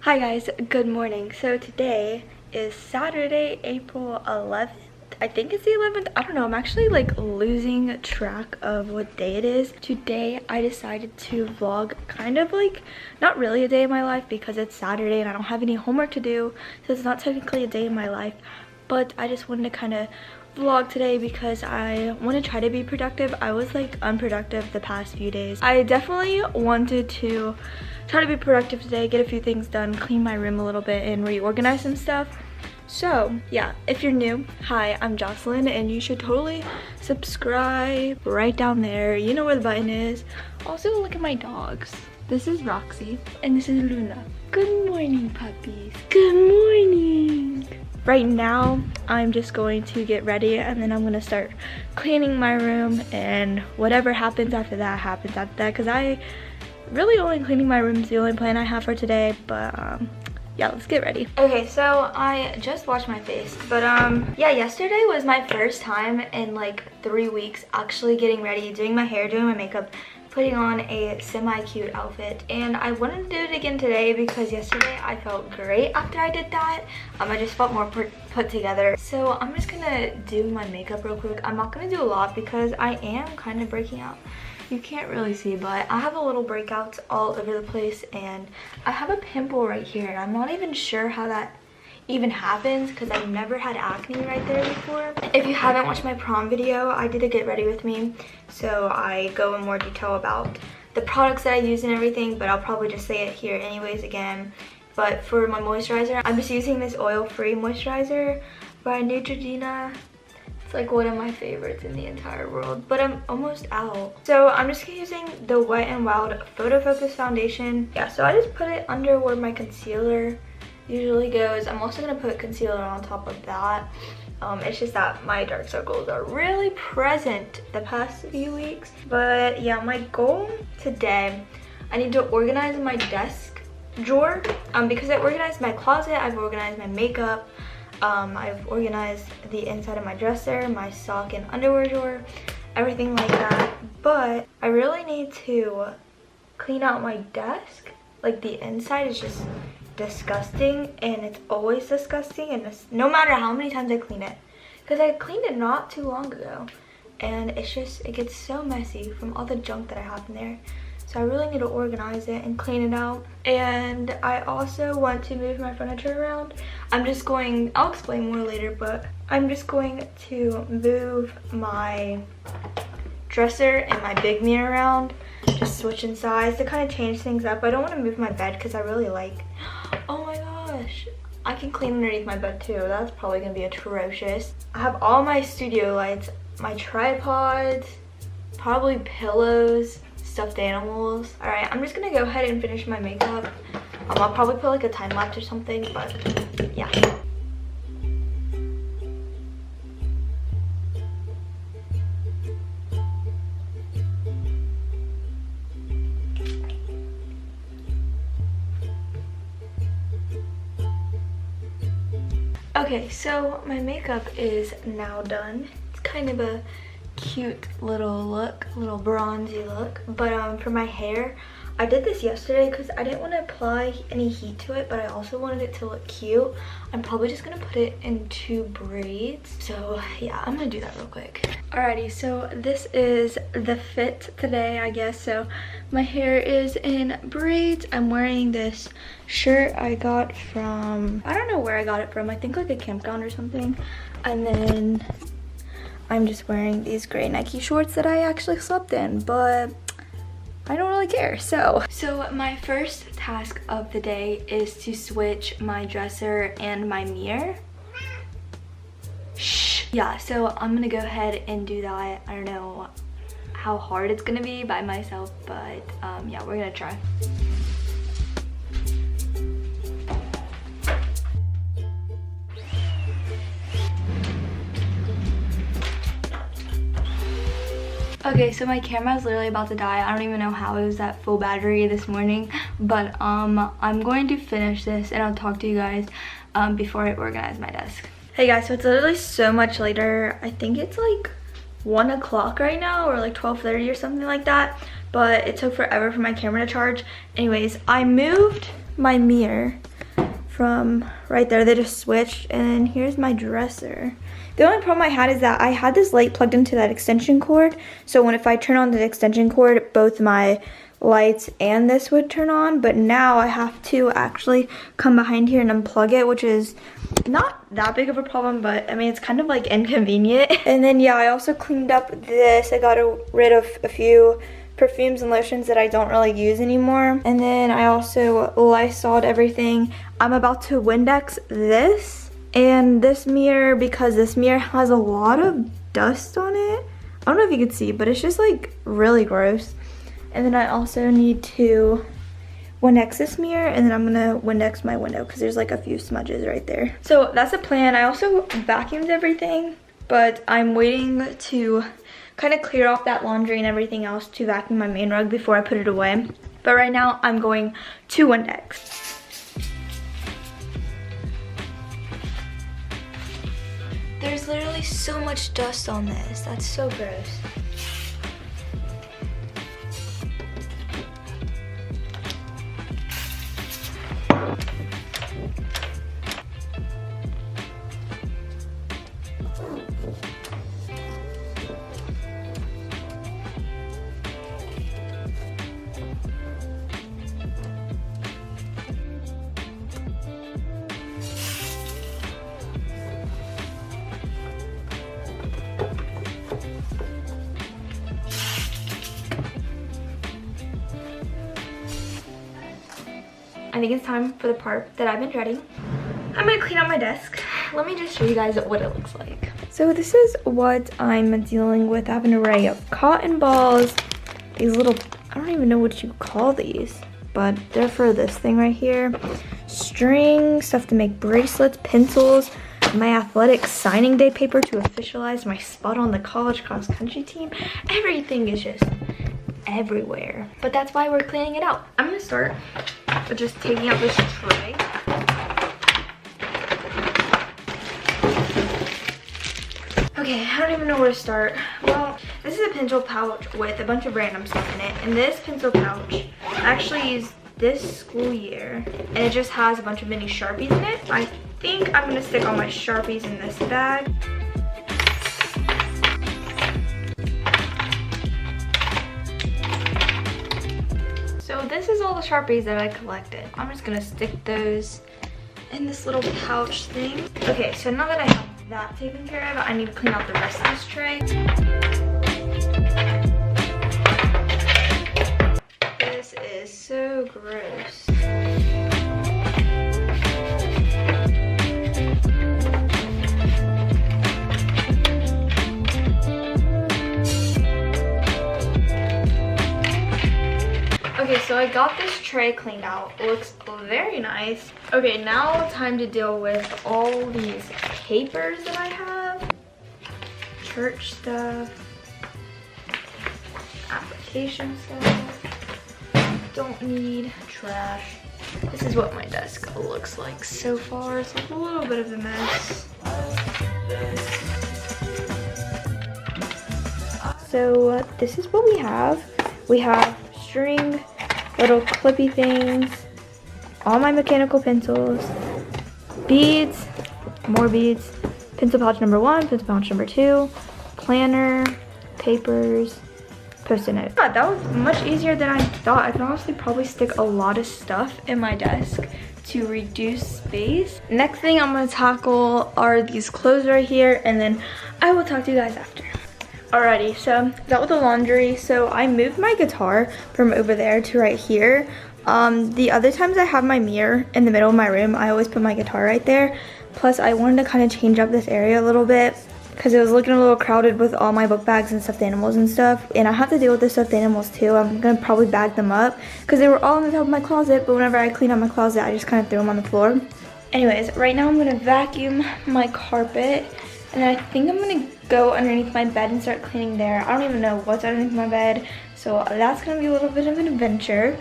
Hi guys, good morning. So today is Saturday, April 11th. I think it's the 11th. I don't know. I'm actually like losing track of what day it is. Today I decided to vlog kind of like not really a day in my life because it's Saturday and I don't have any homework to do. So it's not technically a day in my life. But I just wanted to kind of vlog today because I want to try to be productive. I was like unproductive the past few days. I definitely wanted to try to be productive today, get a few things done, clean my room a little bit and reorganize some stuff. So yeah, if you're new, hi, I'm Jocelyn and you should totally subscribe right down there. You know where the button is. Also look at my dogs. This is Roxy and this is Luna. Good morning, puppies. Good morning. Right now, I'm just going to get ready and then I'm gonna start cleaning my room, and whatever happens after that happens after that, because I really only cleaning my room is the only plan I have for today. But yeah, let's get ready. Okay, so I just washed my face, but yeah, yesterday was my first time in like 3 weeks actually getting ready, doing my hair, doing my makeup, putting on a semi-cute outfit, and I wanted to do it again today because yesterday I felt great after I did that. I just felt more put together. So I'm just gonna do my makeup real quick. I'm not gonna do a lot because I am kind of breaking out. You can't really see, but I have a little breakouts all over the place, and I have a pimple right here, and I'm not even sure how that even happens because I've never had acne right there before. If you haven't watched my prom video, I did a get ready with me, so I go in more detail about the products that I use and everything, but I'll probably just say it here anyways again. But for my moisturizer, I'm just using this oil-free moisturizer by Neutrogena. It's like one of my favorites in the entire world, but I'm almost out. So I'm just using the Wet n Wild Photo Focus Foundation. Yeah, so I just put it under where my concealer usually goes. I'm also gonna put concealer on top of that. It's just that my dark circles are really present the past few weeks. But yeah, my goal today, I need to organize my desk drawer because I organized my closet, I've organized my makeup, I've organized the inside of my dresser, my sock and underwear drawer, everything like that. But I really need to clean out my desk. Like the inside is just disgusting, and it's always disgusting, and it's, no matter how many times I clean it, because I cleaned it not too long ago, and it's just, it gets so messy from all the junk that I have in there. So I really need to organize it and clean it out. And I also want to move my furniture around. I'm just going, I'll explain more later, but I'm just going to move my dresser and my big mirror around, just switching size to kind of change things up. I don't want to move my bed because I really like, oh my gosh, I can clean underneath my bed too. That's probably gonna be atrocious. I have all my studio lights, my tripods, probably pillows, stuffed animals. All right, I'm just gonna go ahead and finish my makeup. I'll probably put like a time lapse or something, but yeah. Okay, so my makeup is now done. It's kind of a cute little look, little bronzy look. But for my hair, I did this yesterday because I didn't want to apply any heat to it, but I also wanted it to look cute. I'm probably just gonna put it in 2 braids. So yeah, I'm gonna do that real quick. Alrighty, so this is the fit today, I guess. So my hair is in braids. I'm wearing this shirt I got from, I don't know where I got it from. I think like a campground or something. And then I'm just wearing these gray Nike shorts that I actually slept in, but I don't really care. So my first task of the day is to switch my dresser and my mirror. Shh. Yeah, so I'm gonna go ahead and do that. I don't know how hard it's gonna be by myself, but yeah, we're gonna try. Okay, so my camera is literally about to die. I don't even know how it was at full battery this morning, but I'm going to finish this and I'll talk to you guys before I organize my desk. Hey guys, so it's literally so much later. I think it's like 1 o'clock right now, or like 12:30 or something like that, but it took forever for my camera to charge. Anyways, I moved my mirror from right there. They just switched. And here's my dresser. The only problem I had is that I had this light plugged into that extension cord. So if I turn on the extension cord, both my lights and this would turn on. But now I have to actually come behind here and unplug it, which is not that big of a problem, but I mean, it's kind of like inconvenient. And then yeah, I also cleaned up this. I got rid of a few perfumes and lotions that I don't really use anymore. And then I also Lysoled everything. I'm about to Windex this and this mirror because this mirror has a lot of dust on it. I don't know if you can see, but it's just like really gross. And then I also need to Windex this mirror, and then I'm gonna Windex my window because there's like a few smudges right there. So that's a plan. I also vacuumed everything, but I'm waiting to kind of clear off that laundry and everything else to vacuum my main rug before I put it away. But right now I'm going to Windex. There's literally so much dust on this. That's so gross. I think it's time for the part that I've been dreading. I'm gonna clean out my desk. Let me just show you guys what it looks like. So this is what I'm dealing with. I have an array of cotton balls, these little, I don't even know what you call these, but they're for this thing right here. String, stuff to make bracelets, pencils, my athletic signing day paper to officialize my spot on the college cross country team. Everything is just everywhere, but that's why we're cleaning it out. I'm gonna start with just taking out this tray. Okay, I don't even know where to start. Well, this is a pencil pouch with a bunch of random stuff in it, and this pencil pouch I actually used this school year, and it just has a bunch of mini Sharpies in it. I think I'm gonna stick all my Sharpies in this bag. So this is all the Sharpies that I collected. I'm just gonna stick those in this little pouch thing. Okay, so now that I have that taken care of, I need to clean out the rest of this tray. This is so gross. Okay, so I got this tray cleaned out. It looks very nice. Okay, now time to deal with all these papers that I have. Church stuff. Application stuff. Don't need. Trash. This is what my desk looks like so far. It's like a little bit of a mess. So this is what we have. We have string, little clippy things, all my mechanical pencils, beads, more beads, pencil pouch number 1, pencil pouch number 2, planner, papers, post-it note. Yeah, that was much easier than I thought. I can honestly probably stick a lot of stuff in my desk to reduce space. Next thing I'm gonna tackle are these clothes right here, and then I will talk to you guys after. Alrighty, so that was the laundry. So I moved my guitar from over there to right here. The other times I have my mirror in the middle of my room, I always put my guitar right there. Plus I wanted to kind of change up this area a little bit because it was looking a little crowded with all my book bags and stuffed animals and stuff. And I have to deal with the stuffed animals too. I'm gonna probably bag them up because they were all in the top of my closet, but whenever I clean out my closet, I just kind of threw them on the floor. Anyways, right now I'm gonna vacuum my carpet, and then I think I'm gonna go underneath my bed and start cleaning there. I don't even know what's underneath my bed, so that's gonna be a little bit of an adventure.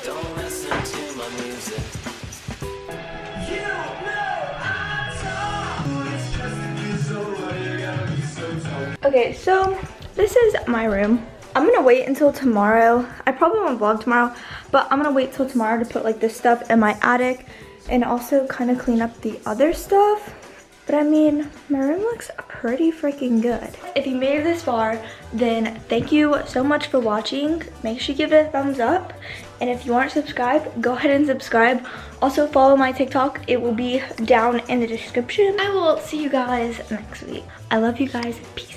Don't listen to my my music. Okay, so this is my room. I'm gonna wait until tomorrow. I probably won't vlog tomorrow, but I'm gonna wait till tomorrow to put like this stuff in my attic and also kind of clean up the other stuff. But I mean, my room looks pretty freaking good. If you made it this far, then thank you so much for watching. Make sure you give it a thumbs up. And if you aren't subscribed, go ahead and subscribe. Also follow my TikTok. It will be down in the description. I will see you guys next week. I love you guys. Peace.